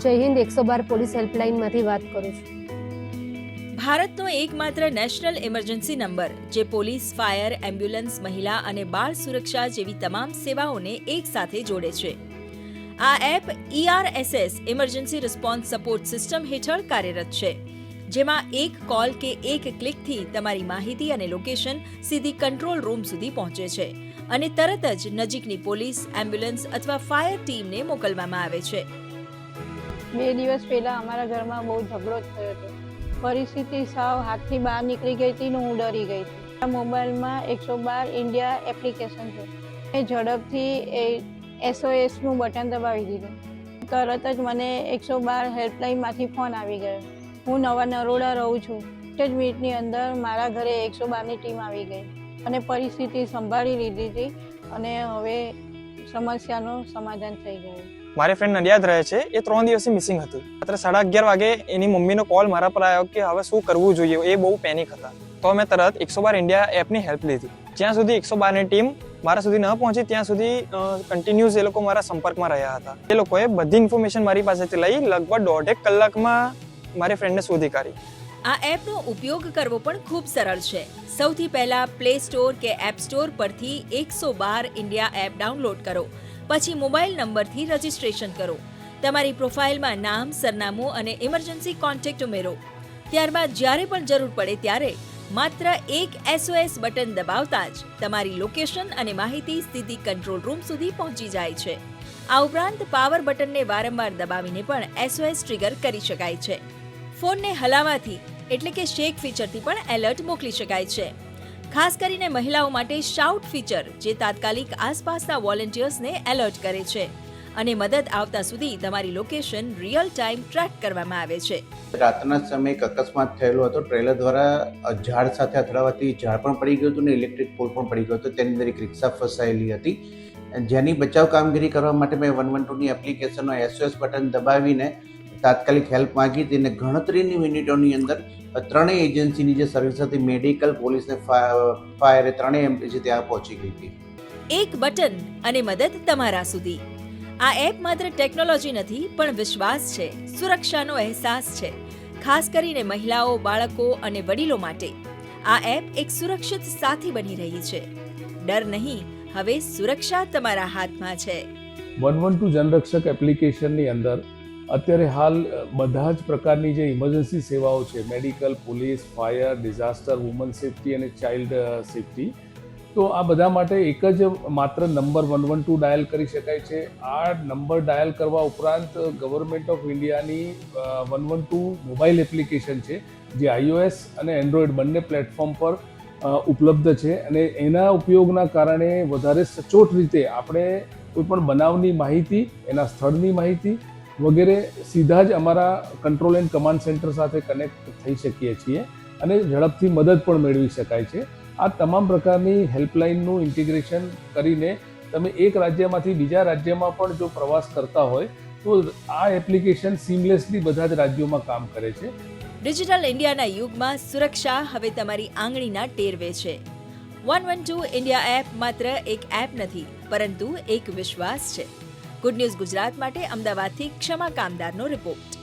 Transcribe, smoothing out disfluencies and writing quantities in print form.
જય હિન્દ 112 પોલીસ હેલ્પલાઇનમાંથી વાત કરું છું. ભારતનો એકમાત્ર નેશનલ ઇમરજન્સી નંબર જે પોલીસ, ફાયર, એમ્બ્યુલન્સ, મહિલા અને બાળ સુરક્ષા જેવી તમામ સેવાઓને એક સાથે જોડે છે. આ app ERSS emergency response support system હેઠળ કાર્યરત છે, જેમાં એક કોલ કે એક ક્લિકથી તમારી માહિતી અને લોકેશન સીધી કંટ્રોલ રૂમ સુધી પહોંચે છે અને તરત જ નજીકની પોલીસ, એમ્બ્યુલન્સ અથવા ફાયર ટીમને મોકલવામાં આવે છે. 2 દિવસ પહેલા અમારા ઘરમાં બહુ ઝઘડો થયો હતો. પરિસ્થિતિ સાવ હાથથી બહાર નીકળી ગઈ હતી ને હું ડરી ગઈ હતી. આ મોબાઈલમાં 112 ઇન્ડિયા એપ્લિકેશન છે. એ ઝડપથી SOSનું બટન દબાવી દીધું. તરત જ મને 112 હેલ્પલાઇનમાંથી ફોન આવી ગયો. હું નવા નરોડા રહું છું. 1 જ મિનિટની અંદર મારા ઘરે 112ની ટીમ આવી ગઈ અને પરિસ્થિતિ સંભાળી લીધી હતી અને હવે સમસ્યાનું સમાધાન થઈ ગયું. મારી ફ્રેન્ડ નડિયાદ રહે છે. એ 3 દિવસથી મિસિંગ હતી. રાત્રે 11:30 વાગે એની મમ્મીનો કોલ મારા પર આવ્યો કે હવે શું કરવું જોઈએ. એ બહુ પેનિક હતા. તો મેં તરત 112 ઇન્ડિયા એપની હેલ્પ લીધી. જ્યાં સુધી 112ની ટીમ મારા સુધી ન પહોંચી ત્યાં સુધી કન્ટિન્યુઅસ એ લોકો મારા સંપર્કમાં રહ્યા હતા. એ લોકોએ બધી ઇન્ફોર્મેશન મારી પાસેથી લઈ લગભગ 1.5 કલાકમાં મારી ફ્રેન્ડને શોધી કાઢી. આ એપનો ઉપયોગ કરવો પણ ખૂબ સરળ છે. સૌથી પહેલા પ્લે સ્ટોર કે એપ સ્ટોર પરથી 112 ઇન્ડિયા એપ ડાઉનલોડ કરો. પછી મોબાઈલ નંબરથી રજિસ્ટ્રેશન કરો. તમારી પ્રોફાઇલમાં નામ, સરનામું અને ઇમરજન્સી કોન્ટેક્ટ ઉમેરો. ત્યારબાદ જ્યારે પણ જરૂર પડે ત્યારે માત્ર એક SOS બટન દબાવતા જ તમારી લોકેશન અને માહિતી સીધી કંટ્રોલ રૂમ સુધી પહોંચી જાય છે. આ ઉપરાંત પાવર બટનને વારંવાર દબાવીને પણ SOS ટ્રિગર કરી શકાય છે. ફોનને હલાવવાથી એટલે કે શેક ફીચરથી પણ એલર્ટ મોકલી શકાય છે. ખાસ કરીને મહિલાઓ માટે શાઉટ ફીચર જે તાત્કાલિક આસપાસના વોલેન્ટિયર્સને એલર્ટ કરે છે અને મદદ આવતા સુધી તમારી લોકેશન રિયલ ટાઈમ ટ્રેક કરવામાં આવે છે. રાતના સમયે એક અકસ્માત થયેલો હતો. ટ્રેલર દ્વારા ઝાડ સાથે અથડાવાથી ઝાડ પણ પડી ગયું હતું ને ઇલેક્ટ્રિક પોલ પણ પડી ગયો હતો. તેની અંદર એક રિક્ષા ફસાયેલી હતી. જેની બચાવ કામગીરી કરવા માટે મેં 112ની એપ્લિકેશનનો SOS બટન દબાવીને તાત્કાલિક હેલ્પ માંગી હતી અને ગણતરીની મિનિટોની અંદર 3 એજન્સીની જે સર્વિસ હતી, મેડિકલ, પોલીસ ને ફાયર, એ 3 એજન્સી ત્યાં પહોંચી ગઈ હતી. એક બટન અને મદદ તમારા સુધી. આ એપ માત્ર ટેકનોલોજી નથી પણ વિશ્વાસ છે, સુરક્ષાનો અહેસાસ છે. ખાસ કરીને મહિલાઓ, બાળકો અને વડીલો માટે આ એપ એક સુરક્ષિત સાથી બની રહી છે. ડર નહીં, હવે સુરક્ષા તમારા હાથમાં છે. 112 જનરક્ષક એપ્લિકેશનની અંદર અત્યારે હાલ બધા જ પ્રકારની જે ઇમરજન્સી સેવાઓ છે, medical, police, fire, disaster, woman safety અને ચાઇલ્ડ સેફટી, તો આ બધા માટે એક જ માત્ર નંબર 112 ડાયલ કરી શકાય છે. આ નંબર ડાયલ કરવા ઉપરાંત ગવર્મેન્ટ ઓફ ઇન્ડિયાની 112 મોબાઈલ એપ્લિકેશન છે જે iOS અને એન્ડ્રોઈડ બંને પ્લેટફોર્મ પર ઉપલબ્ધ છે અને એના ઉપયોગના કારણે વધારે સચોટ રીતે આપણે કોઈપણ બનાવની માહિતી, એના સ્થળની માહિતી વગેરે સીધા જ અમારા કંટ્રોલ એન્ડ કમાન્ડ સેન્ટર સાથે કનેક્ટ થઈ શકીએ છીએ અને ઝડપથી મદદ પણ મેળવી શકાય છે. આ તમામ પ્રકારની હેલ્પલાઇનનું ઇન્ટિગ્રેશન કરીને તમે એક રાજ્યમાંથી બીજા રાજ્યમાં પણ જો પ્રવાસ કરતા હોય તો આ એપ્લિકેશન સિમલેસલી બધા જ રાજ્યોમાં કામ કરે છે. ડિજિટલ ઇન્ડિયાના યુગમાં સુરક્ષા હવે તમારી આંગળીના ટેરવે છે. 112 ઇન્ડિયા એપ માત્ર એક એપ નથી પરંતુ એક વિશ્વાસ છે. ગુડ ન્યૂઝ ગુજરાત માટે અમદાવાદથી ક્ષમા કામદારનો રિપોર્ટ.